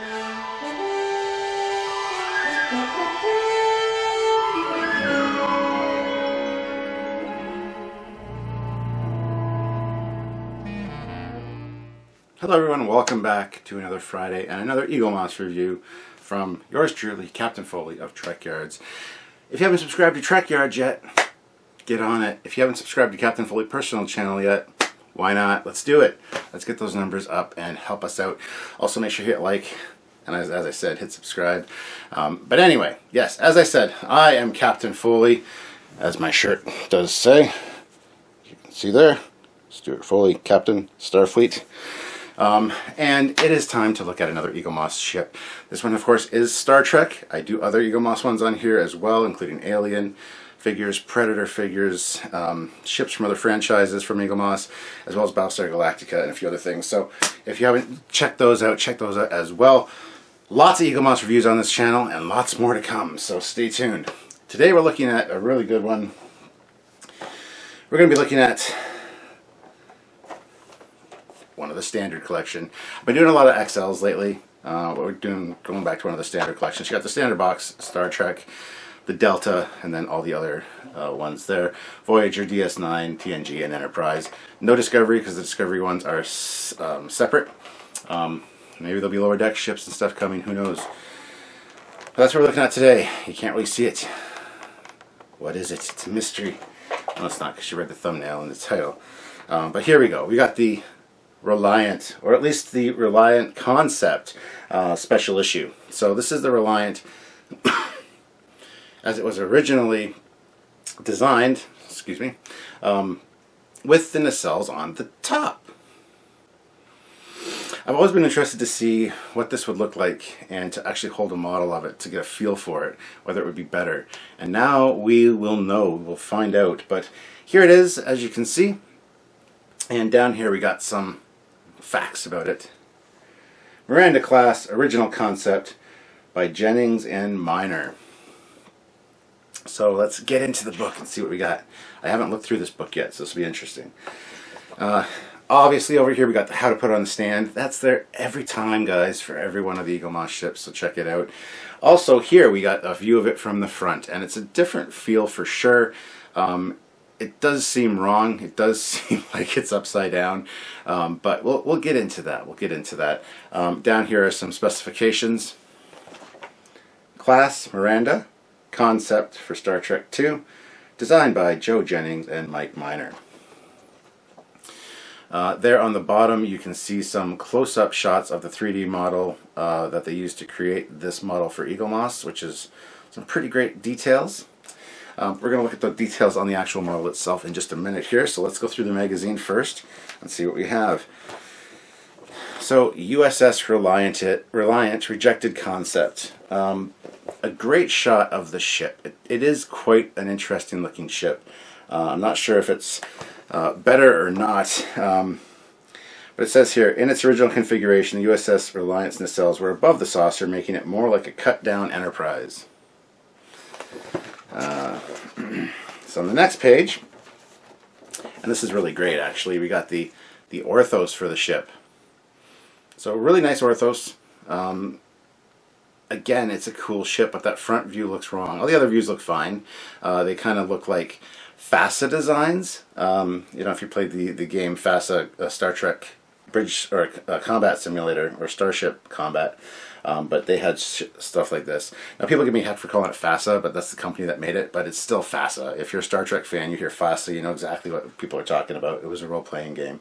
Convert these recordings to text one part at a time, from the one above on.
Hello everyone, welcome back to another Friday and another Eaglemoss review from yours truly, Captain Foley of Trekyards. If you haven't subscribed to Trekyards yet, get on it. If you haven't subscribed to Captain Foley personal channel yet, why not? Let's do it. Let's get those numbers up and help us out. Also make sure you hit like, and as I said, hit subscribe. But anyway, yes, as I said, I am Captain Foley, as my shirt does say. You can see there, Stuart Foley, Captain, Starfleet. And it is time to look at another Eaglemoss ship. This one, of course, is Star Trek. I do other Eaglemoss ones on here as well, including Alien figures, Predator figures, ships from other franchises from Eaglemoss, as well as Battlestar Galactica and a few other things. So if you haven't checked those out, check those out as well. Lots of Eaglemoss reviews on this channel and lots more to come, so stay tuned. Today we're looking at a really good one. We're going to be looking at one of the standard collection. I've been doing a lot of XLs lately. We're going back to one of the standard collections. You got the standard box, Star Trek, the Delta, and then all the other ones there. Voyager, DS9, TNG, and Enterprise. No Discovery, because the Discovery ones are separate. Maybe there'll be lower deck ships and stuff coming, who knows. But that's what we're looking at today. You can't really see it. What is it? It's a mystery. No, it's not, because you read the thumbnail and the title. But here we go. We got the Reliant, or at least the Reliant concept special issue. So this is the Reliant as it was originally designed, excuse me, with the nacelles on the top. I've always been interested to see what this would look like and to actually hold a model of it to get a feel for it, whether it would be better. And now we will know, we'll find out. But here it is, as you can see. And down here we got some facts about it. Miranda class, original concept by Jennings and Miner. So let's get into the book and see what we got. I haven't looked through this book yet, so this will be interesting. Obviously over here we got the how to put it on the stand. That's there every time, guys, for every one of the Eaglemoss ships, so check it out. Also here we got a view of it from the front, and it's a different feel for sure. It does seem wrong. It does seem like it's upside down, but we'll get into that. We'll get into that. Down here are some specifications. Class, Miranda. Concept for Star Trek II. Designed by Joe Jennings and Mike Miner. There on the bottom you can see some close-up shots of the 3D model that they used to create this model for Eaglemoss, which is some pretty great details. We're going to look at the details on the actual model itself in just a minute here, so let's go through the magazine first and see what we have. So, USS Reliant Rejected Concept. A great shot of the ship. It is quite an interesting looking ship. I'm not sure if it's better or not, but it says here, in its original configuration, the USS Reliant's nacelles were above the saucer, making it more like a cut-down Enterprise. So on the next page, and this is really great actually, we got the orthos for the ship. So really nice orthos. Again, it's a cool ship, but that front view looks wrong. All the other views look fine. They kind of look like FASA designs. You know, if you played the game FASA, Star Trek Bridge or Combat Simulator or Starship Combat. But they had stuff like this. Now people give me heck for calling it FASA, but that's the company that made it, but it's still FASA. If you're a Star Trek fan, you hear FASA, you know exactly what people are talking about. It was a role-playing game.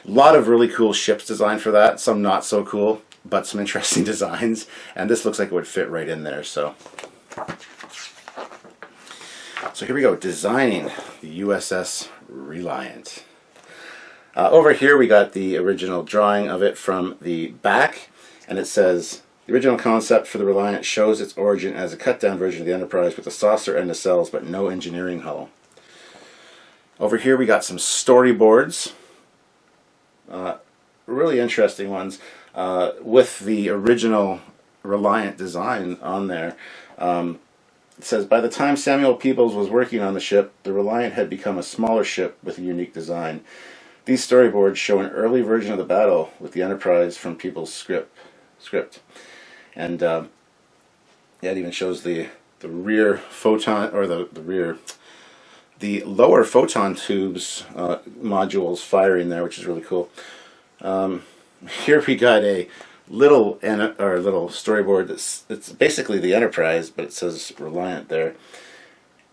A lot of really cool ships designed for that, some not so cool, but some interesting designs, and this looks like it would fit right in there. So here we go, designing the USS Reliant. Over here we got the original drawing of it from the back, and it says, the original concept for the Reliant shows its origin as a cut-down version of the Enterprise with a saucer and nacelles, but no engineering hull. Over here we got some storyboards, really interesting ones, with the original Reliant design on there. It says, by the time Samuel Peebles was working on the ship, the Reliant had become a smaller ship with a unique design. These storyboards show an early version of the battle with the Enterprise from Peebles' script. And yeah, it even shows the rear photon, or the lower photon tubes modules firing there, which is really cool. Here we got a little storyboard it's basically the Enterprise, but it says Reliant there.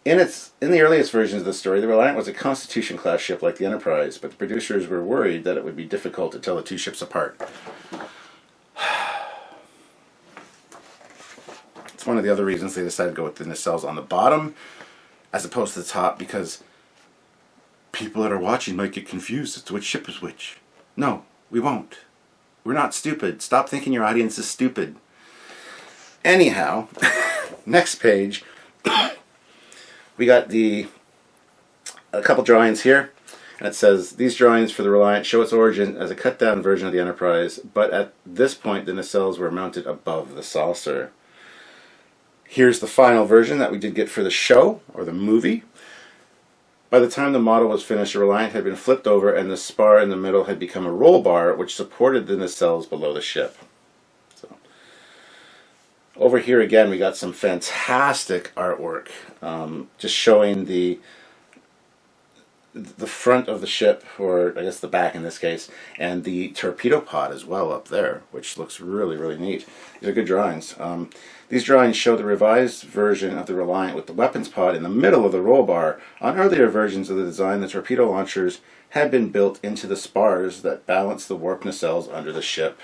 In the earliest versions of the story, the Reliant was a Constitution class ship like the Enterprise, but the producers were worried that it would be difficult to tell the two ships apart. It's one of the other reasons they decided to go with the nacelles on the bottom as opposed to the top, because people that are watching might get confused as to which ship is which. No, we won't. We're not stupid. Stop thinking your audience is stupid. Anyhow, next page, we got a couple drawings here, and it says, these drawings for the Reliant show its origin as a cut-down version of the Enterprise, but at this point the nacelles were mounted above the saucer. Here's the final version that we did get for the show, or the movie. By the time the model was finished, the Reliant had been flipped over and the spar in the middle had become a roll bar which supported the nacelles below the ship. So, over here again we got some fantastic artwork, just showing the front of the ship, or I guess the back in this case, and the torpedo pod as well up there, which looks really, really neat. These are good drawings. These drawings show the revised version of the Reliant with the weapons pod in the middle of the roll bar. On earlier versions of the design, the torpedo launchers had been built into the spars that balance the warp nacelles under the ship.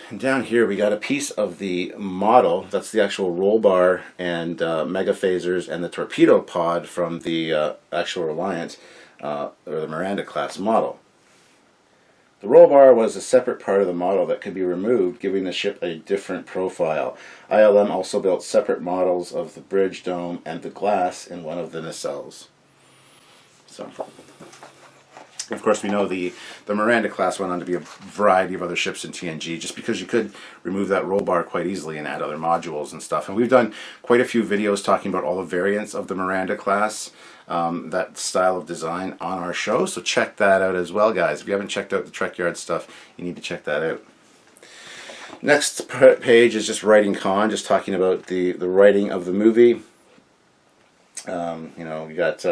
And down here we got a piece of the model. That's the actual roll bar and mega phasers and the torpedo pod from the actual Reliant, or the Miranda class model. The roll bar was a separate part of the model that could be removed, giving the ship a different profile. ILM also built separate models of the bridge dome and the glass in one of the nacelles. So, of course, we know the Miranda class went on to be a variety of other ships in TNG, just because you could remove that roll bar quite easily and add other modules and stuff. And we've done quite a few videos talking about all the variants of the Miranda class, that style of design, on our show. So check that out as well, guys. If you haven't checked out the Trekyards stuff, you need to check that out. Next page is just writing con, just talking about the writing of the movie. You know, we got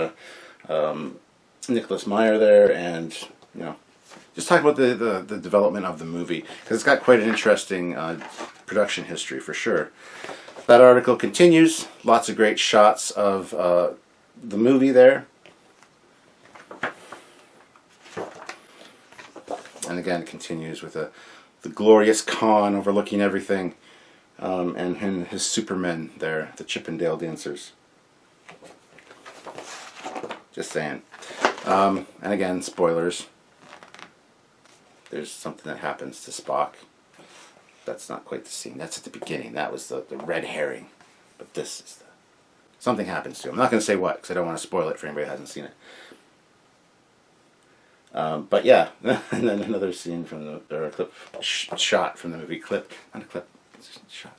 Nicholas Meyer there, and just talk about the development of the movie, because it's got quite an interesting production history for sure. That article continues. Lots of great shots of the movie there, and again it continues with the glorious Khan overlooking everything, and his Supermen there, the Chippendale dancers. Just saying. And again, spoilers. There's something that happens to Spock. That's not quite the scene. That's at the beginning. That was the red herring. But this is something happens to him. I'm not going to say what, because I don't want to spoil it for anybody who hasn't seen it. But yeah, and then another scene from or a clip shot from the movie. Not a clip, it's just a shot.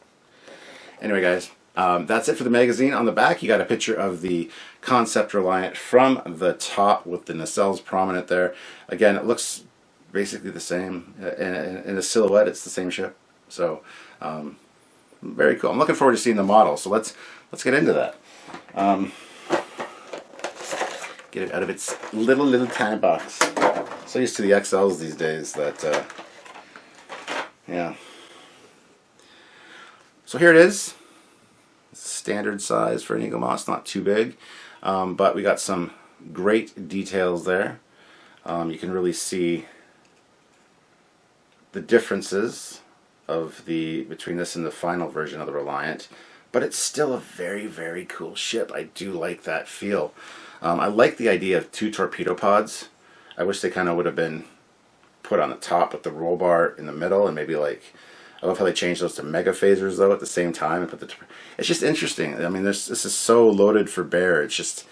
Anyway, guys, that's it for the magazine. On the back, you got a picture of the concept Reliant from the top with the nacelles prominent there. Again, it looks basically the same. In a silhouette, it's the same ship. So, very cool. I'm looking forward to seeing the model. So let's get into that. Get it out of its little tiny box. So used to the XLs these days that, yeah. So here it is. Standard size for an Eaglemoss, not too big, but we got some great details there. You can really see the differences between this and the final version of the Reliant, but it's still a very, very cool ship. I do like that feel. I like the idea of two torpedo pods. I wish they kind of would have been put on the top with the roll bar in the middle, and maybe like, I love how they changed those to mega phasers though at the same time and put it's just interesting. I mean, this is so loaded for bear. It's just,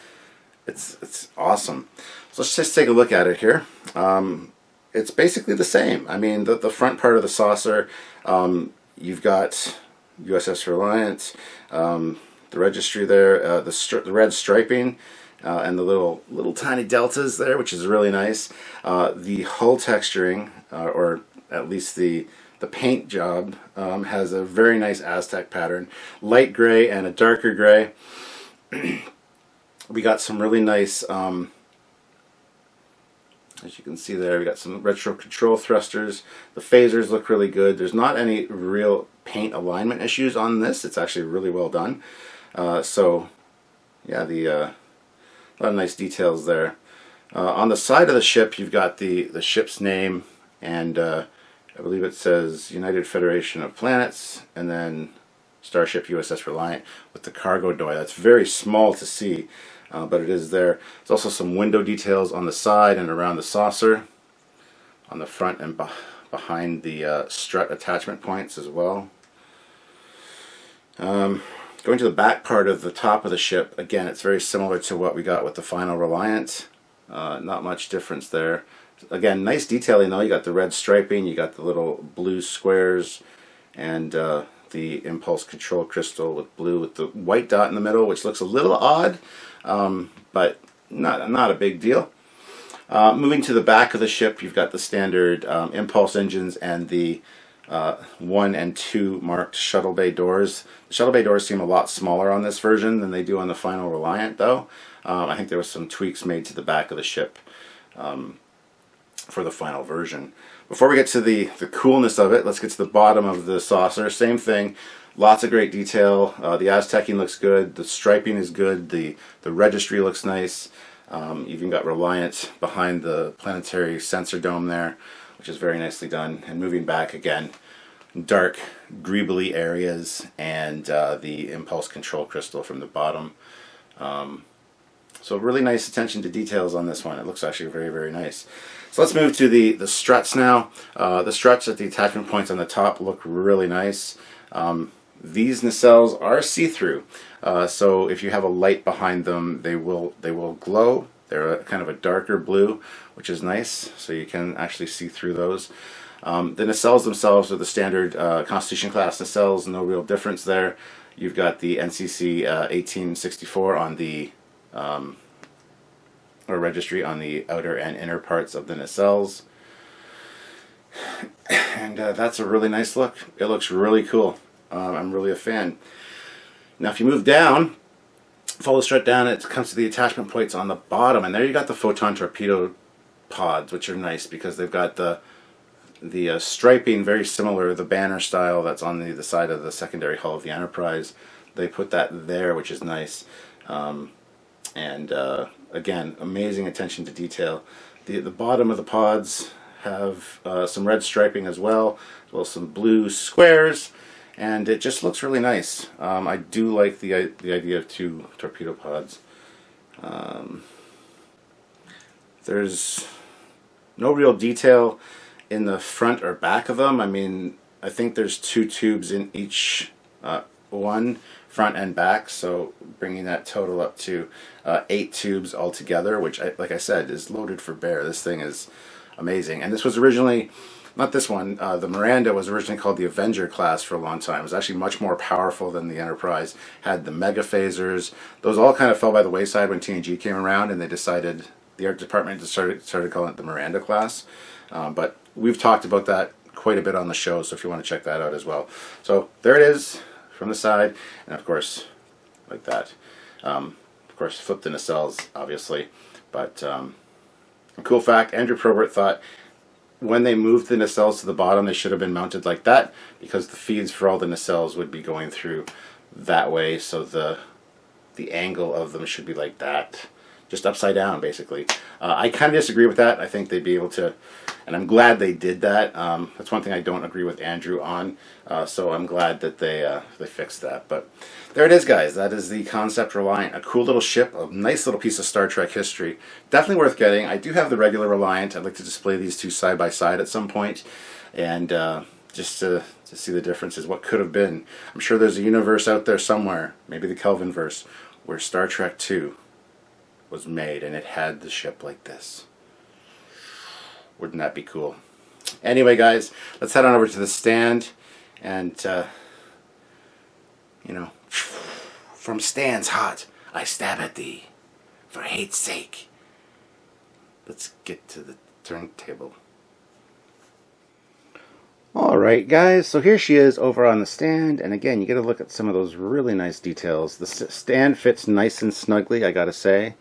it's awesome. So let's just take a look at it here. It's basically the same. I mean, the front part of the saucer, you've got USS Reliant, the registry there, the red striping, and the little tiny deltas there, which is really nice. The hull texturing, or at least the paint job has a very nice Aztec pattern, light gray and a darker gray. We got some really nice, as you can see there, we got some retro control thrusters. The phasers look really good. There's not any real paint alignment issues on this. It's actually really well done. So yeah, a lot of nice details there. On the side of the ship, you've got the ship's name, and I believe it says United Federation of Planets, and then Starship USS Reliant with the cargo door. That's very small to see, but it is there. There's also some window details on the side and around the saucer, on the front and behind the strut attachment points as well. Going to the back part of the top of the ship, again, it's very similar to what we got with the final Reliant. Not much difference there. Again, nice detailing though. You got the red striping, you got the little blue squares, and the impulse control crystal with blue with the white dot in the middle, which looks a little odd, but not a big deal. Moving to the back of the ship, you've got the standard impulse engines and the 1 and 2 marked shuttle bay doors. The shuttle bay doors seem a lot smaller on this version than they do on the final Reliant though. I think there was some tweaks made to the back of the ship for the final version. Before we get to the coolness of it, let's get to the bottom of the saucer. Same thing, lots of great detail. The Aztecing looks good, the striping is good, the registry looks nice. You've even got Reliant behind the planetary sensor dome there, which is very nicely done. And moving back again, dark greebly areas and the impulse control crystal from the bottom. So really nice attention to details on this one. It looks actually very, very nice. So let's move to the struts now. The struts at the attachment points on the top look really nice. These nacelles are see-through, so if you have a light behind them, they will glow. They're kind of a darker blue, which is nice, so you can actually see through those. The nacelles themselves are the standard Constitution class nacelles, no real difference there. You've got the NCC 1864 on the or registry on the outer and inner parts of the nacelles, and that's a really nice look. It looks really cool. I'm really a fan. Now if you move down, follow the strut down, it comes to the attachment points on the bottom, and there you got the photon torpedo pods, which are nice because they've got the striping very similar, the banner style that's on the side of the secondary hull of the Enterprise. They put that there, which is nice. Again, amazing attention to detail. The bottom of the pods have some red striping as well as some blue squares, and it just looks really nice. I do like the idea of 2 torpedo pods. There's no real detail in the front or back of them. I mean, I think there's 2 tubes in each one, front and back, so bringing that total up to 8 tubes altogether, which, like I said, is loaded for bear. This thing is amazing. And this was originally, not this one, the Miranda was originally called the Avenger class for a long time. It was actually much more powerful than the Enterprise. Had the mega phasers. Those all kind of fell by the wayside when TNG came around, and they decided, the art department started calling it the Miranda class. But we've talked about that quite a bit on the show, so if you want to check that out as well. So there it is from the side, and of course like that. Of course flip the nacelles obviously, but a cool fact, Andrew Probert thought when they moved the nacelles to the bottom they should have been mounted like that because the feeds for all the nacelles would be going through that way, so the angle of them should be like that, just upside down basically. I kind of disagree with that. I think they'd be able to, and I'm glad they did that. That's one thing I don't agree with Andrew on, so I'm glad that they fixed that. But there it is, guys. That is the Concept Reliant. A cool little ship, a nice little piece of Star Trek history. Definitely worth getting. I do have the regular Reliant. I'd like to display these two side by side at some point, and just to see the differences, what could have been. I'm sure there's a universe out there somewhere, maybe the Kelvinverse, where Star Trek II was made and it had the ship like this. Wouldn't that be cool? Anyway, guys, let's head on over to the stand, and you know, from stands hot I stab at thee for hate's sake. Let's get to the turntable. Alright guys, so here she is over on the stand, and again you get to look at some of those really nice details. The stand fits nice and snugly, I gotta say.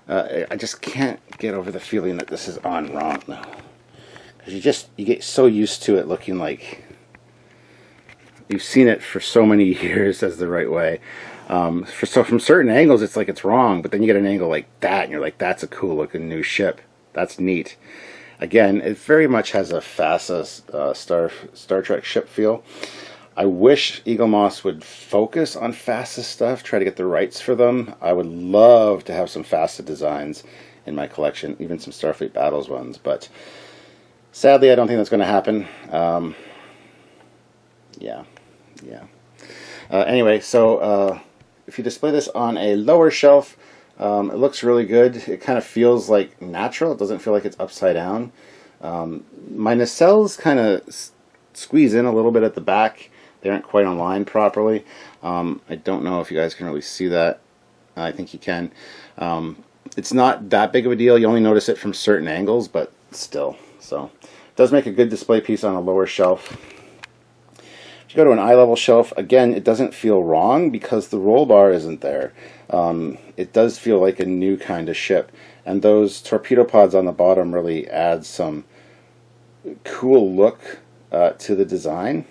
I just can't get over the feeling that this is on wrong though. Because you get so used to it looking like you've seen it for so many years as the right way. So from certain angles it's like it's wrong, but then you get an angle like that and you're like, that's a cool looking new ship. That's neat. Again, it very much has a FASA Star Trek ship feel. I wish Eaglemoss would focus on FASA stuff, try to get the rights for them. I would love to have some FASA designs in my collection, even some Starfleet Battles ones, but sadly I don't think that's going to happen. Anyway, so if you display this on a lower shelf, it looks really good. It kind of feels like natural. It doesn't feel like it's upside down. My nacelles kind of squeeze in a little bit at the back. They aren't quite aligned properly. I don't know if you guys can really see that. I think you can. It's not that big of a deal. You only notice it from certain angles, but still. So it does make a good display piece on a lower shelf. If you go to an eye-level shelf, again, it doesn't feel wrong because the roll bar isn't there. It does feel like a new kind of ship, and those torpedo pods on the bottom really add some cool look to the design,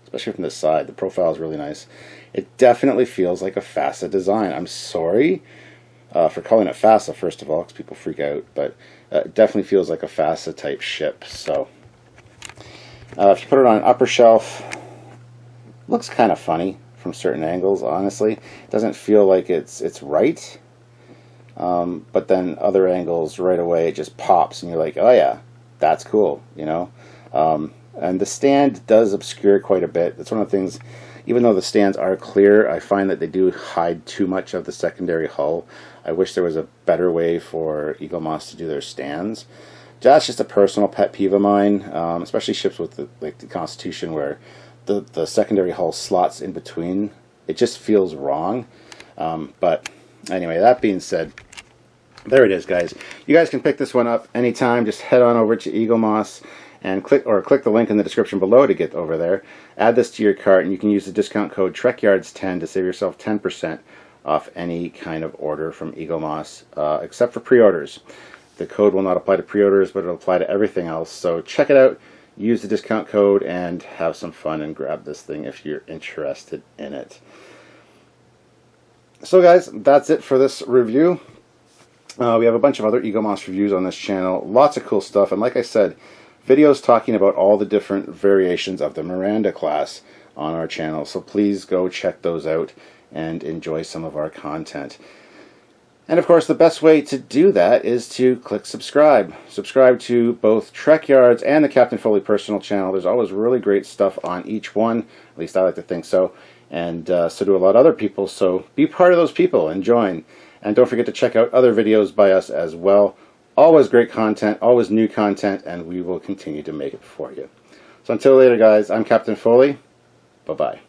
especially from this side. The profile is really nice. It definitely feels like a FASA design. I'm sorry for calling it FASA, first of all, because people freak out, but it definitely feels like a FASA type ship. So if you put it on an upper shelf, looks kind of funny from certain angles, honestly. It doesn't feel like it's right, but then other angles right away it just pops and you're like, oh yeah, that's cool, you know. And the stand does obscure quite a bit. That's one of the things, even though the stands are clear, I find that they do hide too much of the secondary hull. I wish there was a better way for Eaglemoss to do their stands. That's just a personal pet peeve of mine, especially ships with the Constitution where the secondary hull slots in between. It just feels wrong. But anyway, that being said, there it is, guys. You guys can pick this one up anytime. Just head on over to Eaglemoss and click the link in the description below to get over there. Add this to your cart, and you can use the discount code Trekyards10 to save yourself 10% off any kind of order from Eaglemoss, except for pre-orders. The code will not apply to pre-orders, but it'll apply to everything else. So check it out. Use the discount code and have some fun and grab this thing if you're interested in it. So guys, that's it for this review. We have a bunch of other Eaglemoss reviews on this channel. Lots of cool stuff. And like I said, videos talking about all the different variations of the Miranda class on our channel. So please go check those out and enjoy some of our content. And of course, the best way to do that is to click subscribe. Subscribe to both Trekyards and the Captain Foley personal channel. There's always really great stuff on each one. At least I like to think so. And so do a lot of other people. So be part of those people and join. And don't forget to check out other videos by us as well. Always great content, always new content, and we will continue to make it for you. So until later, guys, I'm Captain Foley. Bye-bye.